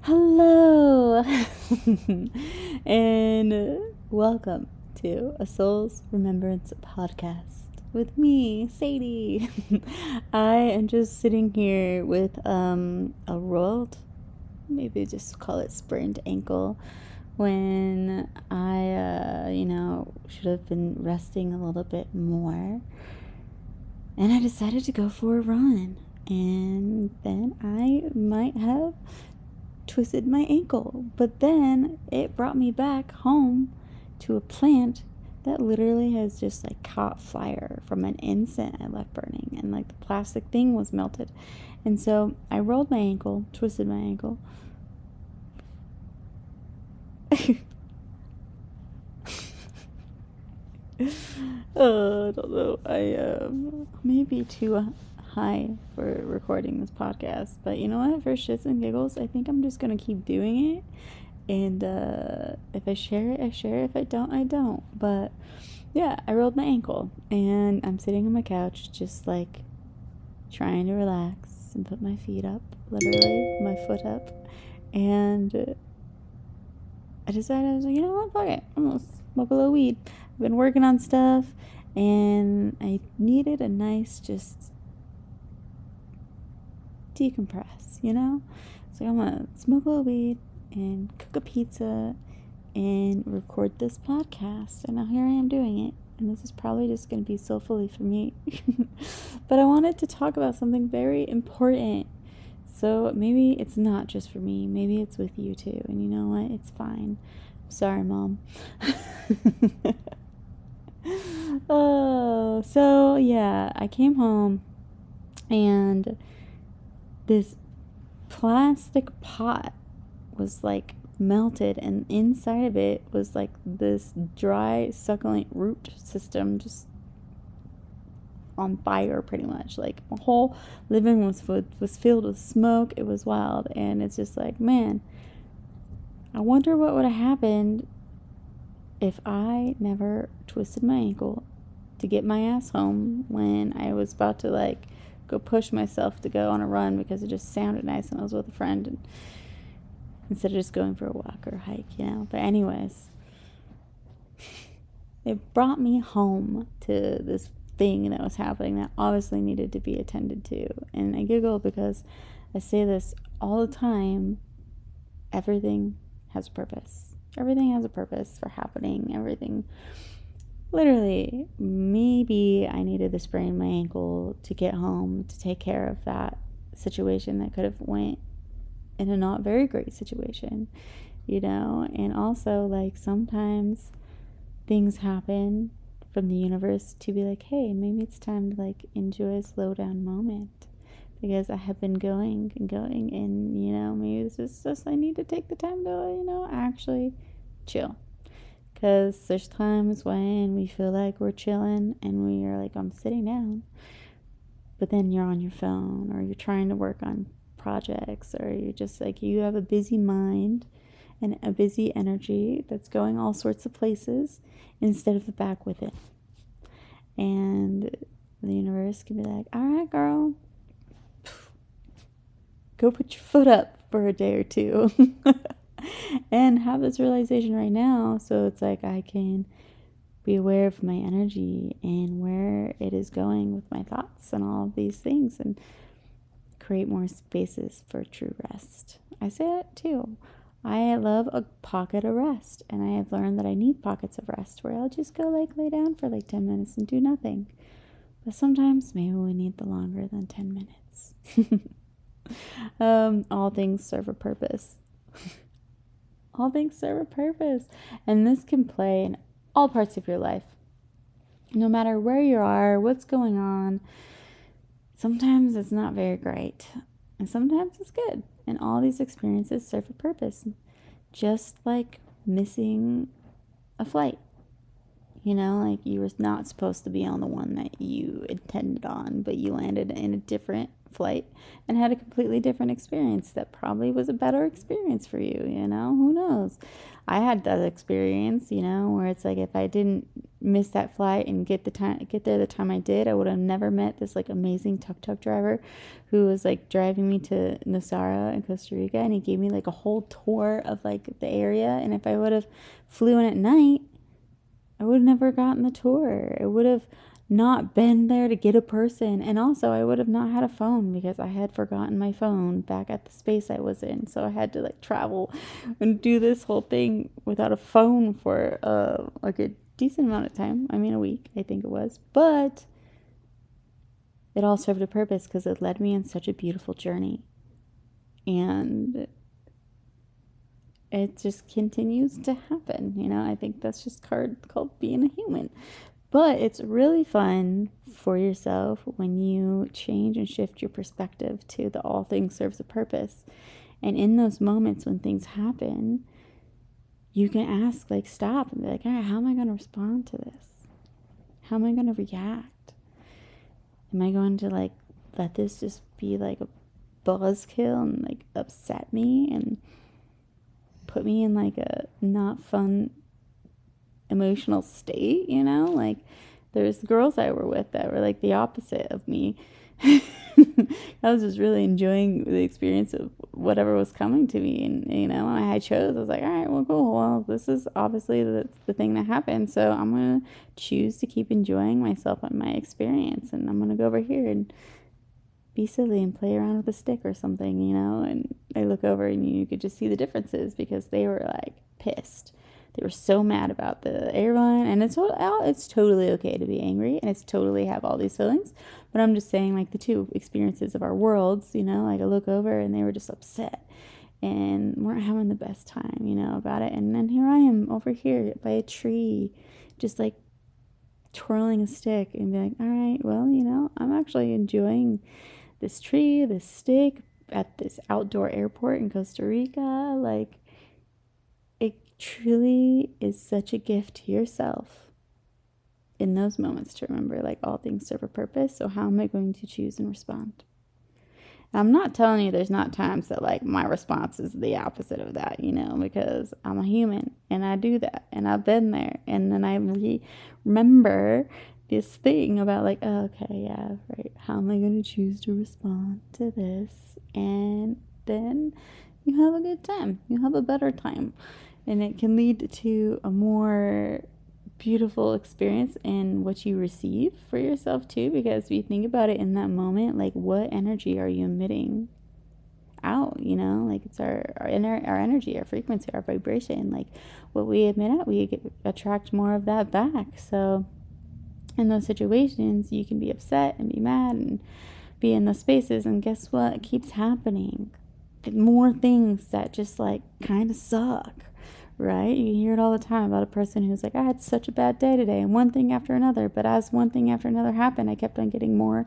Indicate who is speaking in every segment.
Speaker 1: Hello, and welcome to A Soul's Remembrance podcast with me, Sadie. I am just sitting here with a rolled, maybe just call it sprained ankle, when I should have been resting a little bit more, and I decided to go for a run, and then I might have twisted my ankle. But then it brought me back home to a plant that literally has just like caught fire from an incense I left burning, and like the plastic thing was melted. And so I rolled my ankle, twisted my ankle. I don't know. I may be too high for recording this podcast, but you know what? For shits and giggles, I think I'm just gonna keep doing it. And if I share it, I share it. If I don't, I don't. But yeah, I rolled my ankle, and I'm sitting on my couch, just like trying to relax and put my feet up, literally my foot up, and I decided, I was like, you know what, fuck it, I'm gonna smoke a little weed. I've been working on stuff, and I needed a nice just decompress, you know? So I'm gonna smoke a little weed and cook a pizza and record this podcast. And now here I am doing it. And this is probably just going to be so fully for me. But I wanted to talk about something very important. So maybe it's not just for me. Maybe it's with you too. And you know what? It's fine. I'm sorry, Mom. Oh, so yeah, I came home, and this plastic pot was like melted, and inside of it was like this dry succulent root system just on fire, pretty much. Like my whole living room was filled with smoke. It was wild. And it's just like, man, I wonder what would have happened if I never twisted my ankle to get my ass home when I was about to like go push myself to go on a run because it just sounded nice and I was with a friend, and instead of just going for a walk or a hike, you know. But anyways, it brought me home to this thing that was happening that obviously needed to be attended to. And I giggle because I say this all the time. Everything has a purpose. Everything has a purpose for happening. Everything. Literally, maybe I needed to sprain my ankle to get home to take care of that situation that could have went in a not very great situation, you know. And also, like, sometimes things happen from the universe to be like, hey, maybe it's time to like enjoy a slow down moment, because I have been going and going, and you know, maybe this is just I need to take the time to, you know, actually chill. Because there's times when we feel like we're chilling and we are like, I'm sitting down, but then you're on your phone, or you're trying to work on projects, or you're just like, you have a busy mind and a busy energy that's going all sorts of places instead of the back with it. And the universe can be like, all right, girl, go put your foot up for a day or two. And have this realization right now, so it's like I can be aware of my energy and where it is going with my thoughts and all of these things, and create more spaces for true rest. I say it too. I love a pocket of rest, and I have learned that I need pockets of rest where I'll just go like lay down for like 10 minutes and do nothing. But sometimes maybe we need the longer than 10 minutes. All things serve a purpose. All things serve a purpose. And this can play in all parts of your life. No matter where you are, what's going on, sometimes it's not very great. And sometimes it's good. And all these experiences serve a purpose. Just like missing a flight. You know, like you were not supposed to be on the one that you intended on, but you landed in a different flight and had a completely different experience that probably was a better experience for you, you know? Who knows? I had that experience, you know, where it's like if I didn't miss that flight and get there the time I did, I would have never met this like amazing tuk-tuk driver who was like driving me to Nosara in Costa Rica, and he gave me like a whole tour of like the area. And if I would have flew in at night, I would have never gotten the tour. It would have not been there to get a person. And also I would have not had a phone because I had forgotten my phone back at the space I was in. So I had to like travel and do this whole thing without a phone for like a decent amount of time. I mean, a week, I think it was. But it all served a purpose because it led me in such a beautiful journey. And it just continues to happen. You know, I think that's just called being a human. But it's really fun for yourself when you change and shift your perspective to the all things serves a purpose. And in those moments when things happen, you can ask, like, stop and be like, all right, how am I going to respond to this? How am I going to react? Am I going to, like, let this just be like a buzzkill and, like, upset me and put me in, like, a not fun emotional state, you know? Like, there's girls I were with that were like the opposite of me. I was just really enjoying the experience of whatever was coming to me, and you know, when I chose, I was like, all right, well, cool, well, this is obviously the thing that happened, so I'm gonna choose to keep enjoying myself and my experience, and I'm gonna go over here and be silly and play around with a stick or something, you know? And I look over and you could just see the differences because they were like pissed. They were so mad about the airline, and it's totally okay to be angry, and it's totally have all these feelings. But I'm just saying, like, the two experiences of our worlds, you know, like I look over and they were just upset and weren't having the best time, you know, about it. And then here I am over here by a tree, just like twirling a stick and be like, all right, well, you know, I'm actually enjoying this tree, this stick at this outdoor airport in Costa Rica. Like, it truly is such a gift to yourself in those moments to remember, like, all things serve a purpose. So how am I going to choose and respond? And I'm not telling you there's not times that, like, my response is the opposite of that, you know, because I'm a human and I do that and I've been there. And then I remember this thing about, like, oh, okay, yeah, right, how am I going to choose to respond to this? And then you have a good time. You have a better time. And it can lead to a more beautiful experience in what you receive for yourself too, because if you think about it in that moment, like, what energy are you emitting out? You know, like, it's our energy, our frequency, our vibration. Like, what we emit out, we attract more of that back. So in those situations, you can be upset and be mad and be in those spaces, and guess what? It keeps happening. More things that just, like, kind of suck. Right? You hear it all the time about a person who's like, I had such a bad day today, and one thing after another. But as one thing after another happened, I kept on getting more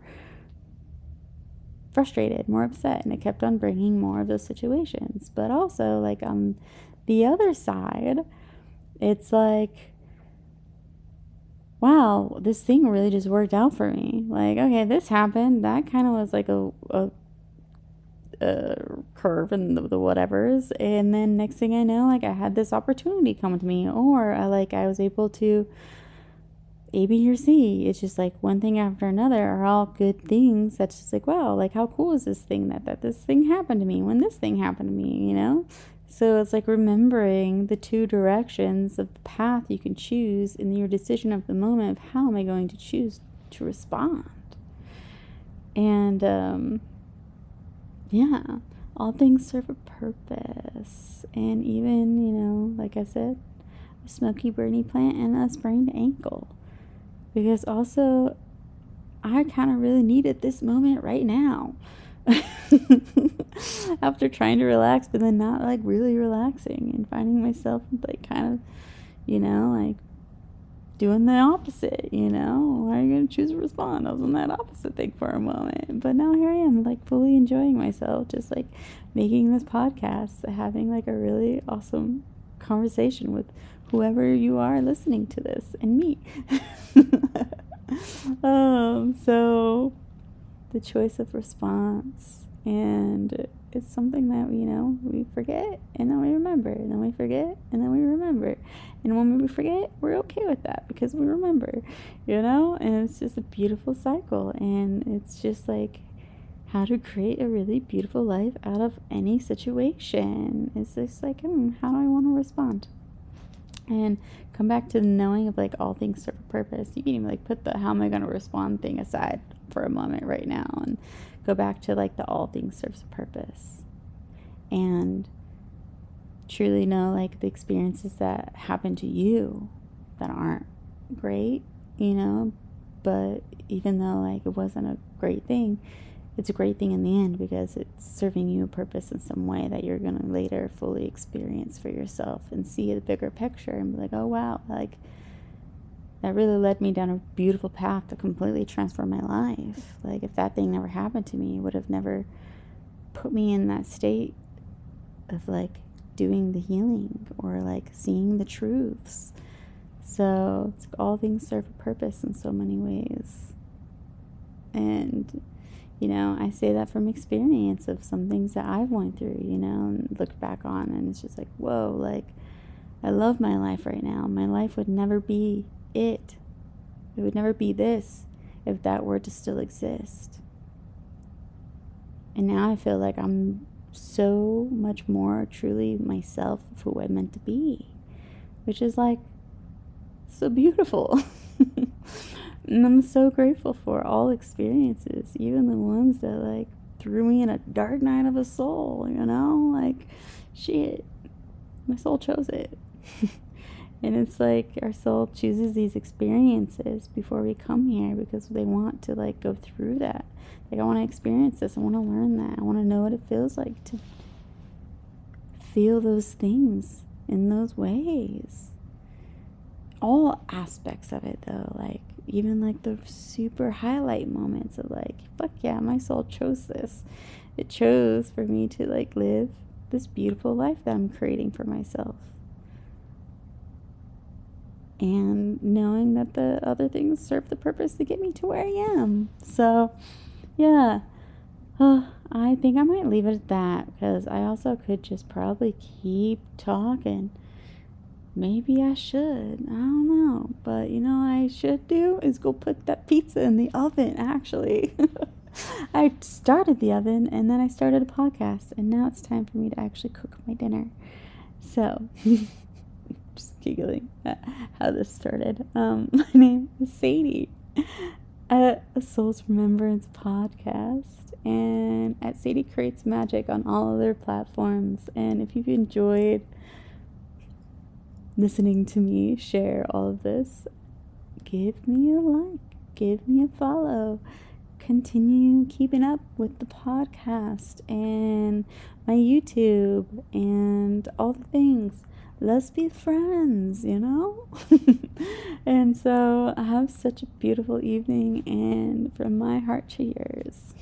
Speaker 1: frustrated, more upset, and it kept on bringing more of those situations. But also, like, on the other side, it's like, wow, this thing really just worked out for me. Like, okay, this happened. That kind of was like a curve in the whatevers, and then next thing I know, like, I had this opportunity come to me, or I was able to A, B, or C. It's just like one thing after another are all good things. That's just like, wow, like, how cool is this thing that this thing happened to me when this thing happened to me, you know? So it's like remembering the two directions of the path you can choose in your decision of the moment of how am I going to choose to respond. And yeah, all things serve a purpose. And even, you know, like I said, a smoky burny plant and a sprained ankle. Because also, I kind of really needed this moment right now. After trying to relax, but then not, like, really relaxing, and finding myself, like, kind of, you know, like, doing the opposite, you know? Why are you going to choose to respond? I was on that opposite thing for a moment. But now here I am, like, fully enjoying myself, just, like, making this podcast, having, like, a really awesome conversation with whoever you are listening to this, and me. So the choice of response, and it's something that, we forget and then we remember, and then we forget and then we remember. And when we forget, we're okay with that because we remember, and it's just a beautiful cycle. And it's just like how to create a really beautiful life out of any situation. It's just like, how do I want to respond? And come back to the knowing of like all things serve a purpose. You can even like put the how am I going to respond thing aside for a moment right now and go back to like the all things serves a purpose. And truly know like the experiences that happen to you that aren't great, but even though like it wasn't a great thing, it's a great thing in the end because it's serving you a purpose in some way that you're going to later fully experience for yourself and see the bigger picture and be like, oh wow, like that really led me down a beautiful path to completely transform my life. Like if that thing never happened to me, it would have never put me in that state of like doing the healing or like seeing the truths. So it's like all things serve a purpose in so many ways. And I say that from experience of some things that I've went through, and looked back on, and it's just like, whoa, like I love my life right now. My life would never be it. It would never be this if that were to still exist. And now I feel like I'm so much more truly myself of who I'm meant to be, which is like so beautiful. And I'm so grateful for all experiences, even the ones that like threw me in a dark night of a soul, like shit, my soul chose it. And it's like our soul chooses these experiences before we come here because they want to like go through that. Like I want to experience this, I want to learn that, I want to know what it feels like to feel those things in those ways. All aspects of it though, like even like the super highlight moments of like, fuck yeah, my soul chose this. It chose for me to like live this beautiful life that I'm creating for myself. And knowing that the other things serve the purpose to get me to where I am. So yeah, I think I might leave it at that because I also could just probably keep talking. Maybe I should. I don't know. But what I should do is go put that pizza in the oven, actually. I started the oven and then I started a podcast. And now it's time for me to actually cook my dinner. So, just giggling at how this started. My name is Sadie at a Soul's Remembrance podcast. And at Sadie Creates Magic on all other platforms. And if you've enjoyed listening to me share all of this, give me a like, give me a follow, continue keeping up with the podcast and my YouTube and all the things. Let's be friends, And so have such a beautiful evening, and from my heart to yours.